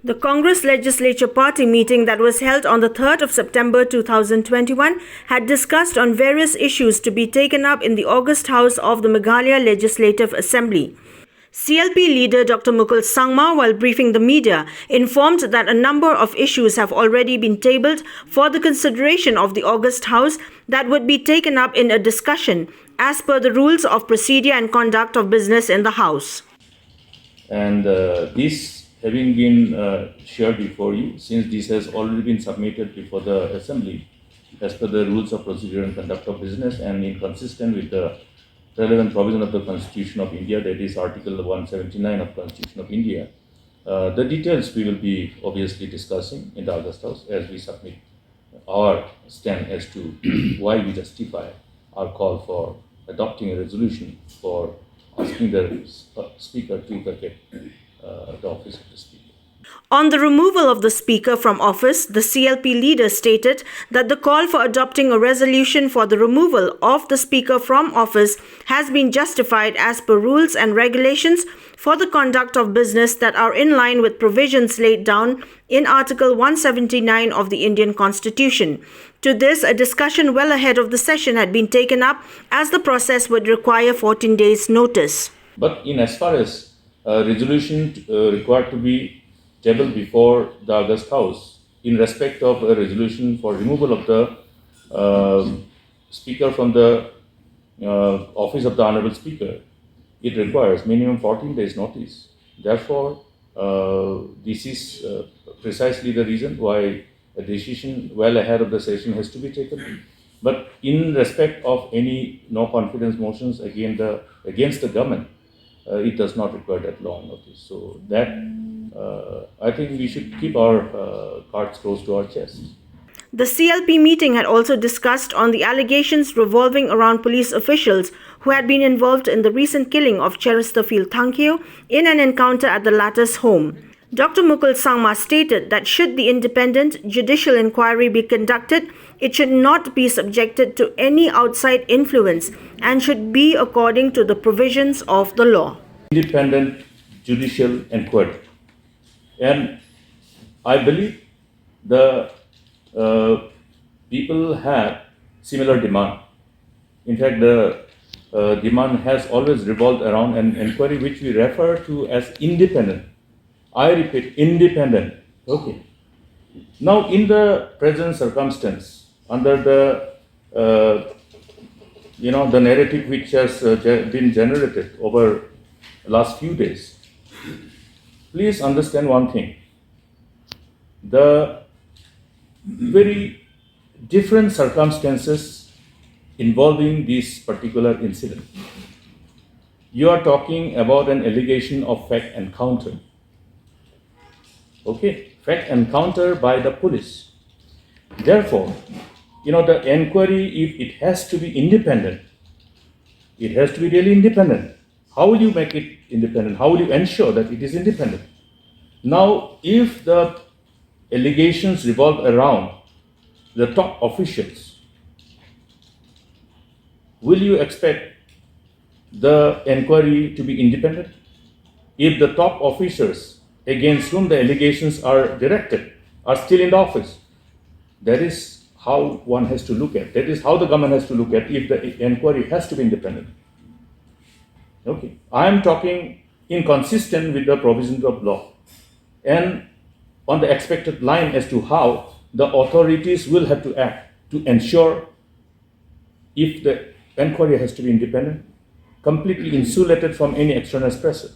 The Congress Legislature Party meeting that was held on the 3rd of September 2021 had discussed on various issues to be taken up in the August House of the Meghalaya Legislative Assembly. CLP leader Dr. MUKUL SANGMA, while briefing the media, informed that a number of issues have already been tabled for the consideration of the August House that would be taken up in a discussion as per the rules of procedure and conduct of business in the House. And this having been shared before you, since this has already been submitted before the Assembly as per the rules of procedure and conduct of business and inconsistent with the relevant provision of the Constitution of India, that is Article 179 of Constitution of India. The details we will be obviously discussing in the August House as we submit our stand as to why we justify our call for adopting a resolution for asking the Speaker to vacate the office of the Speaker. On the removal of the Speaker from office, the CLP leader stated that the call for adopting a resolution for the removal of the Speaker from office has been justified as per rules and regulations for the conduct of business that are in line with provisions laid down in Article 179 of the Indian Constitution. To this, a discussion well ahead of the session had been taken up as the process would require 14 days' notice. But in as far as resolution required to be tabled before the August House in respect of a resolution for removal of the Speaker from the office of the Honorable Speaker, it requires minimum 14 days notice. Therefore, this is precisely the reason why a decision well ahead of the session has to be taken. But in respect of any no confidence motions against the government, it does not require that long notice. So that I think we should keep our cards close to our chest. The CLP meeting had also discussed on the allegations revolving around police officials who had been involved in the recent killing of Cheristerfield Thankeo in an encounter at the latter's home. Dr. Mukul Sangma stated that should the independent judicial inquiry be conducted, it should not be subjected to any outside influence and should be according to the provisions of the law. Independent judicial inquiry. And I believe the people have similar demand. In fact, the demand has always revolved around an inquiry which we refer to as independent. I repeat, independent. Okay. Now, in the present circumstance, under the the narrative which has been generated over the last few days, please understand one thing. The very different circumstances involving this particular incident. You are talking about an allegation of fact encounter. Okay, fact encounter by the police. Therefore, the inquiry, if it has to be independent, it has to be really independent. How will you make it independent? How will you ensure that it is independent? Now, if the allegations revolve around the top officials, will you expect the inquiry to be independent? If the top officers against whom the allegations are directed are still in the office, that is how one has to look at. That is how the government has to look at if the inquiry has to be independent. Okay, I am talking inconsistent with the provisions of law and on the expected line as to how the authorities will have to act to ensure if the inquiry has to be independent, completely insulated from any external pressure.